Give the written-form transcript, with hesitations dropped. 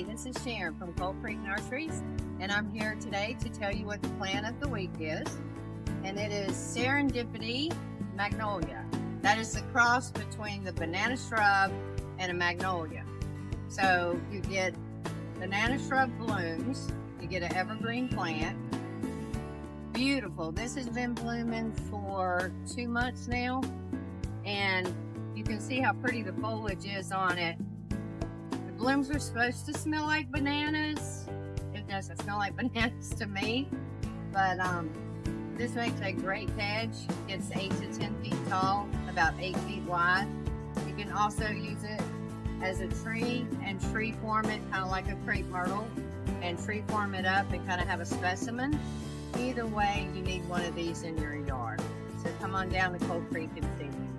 Hey, this is Sharon from Cold Creek Nurseries, and I'm here today to tell you what the plant of the week is. And it is Serendipity Magnolia. That is the cross between the banana shrub and a magnolia. So you get banana shrub blooms, you get an evergreen plant. Beautiful. This has been blooming for 2 months now, and you can see how pretty the foliage is on it. The blooms are supposed to smell like bananas. It doesn't smell like bananas to me, but this makes a great hedge. It's 8 to 10 feet tall, about 8 feet wide. You can also use it as a tree and tree form it kind of like a crepe myrtle and tree form it up and kind of have a specimen. Either way, you need one of these in your yard. So come on down to Cold Creek and see me.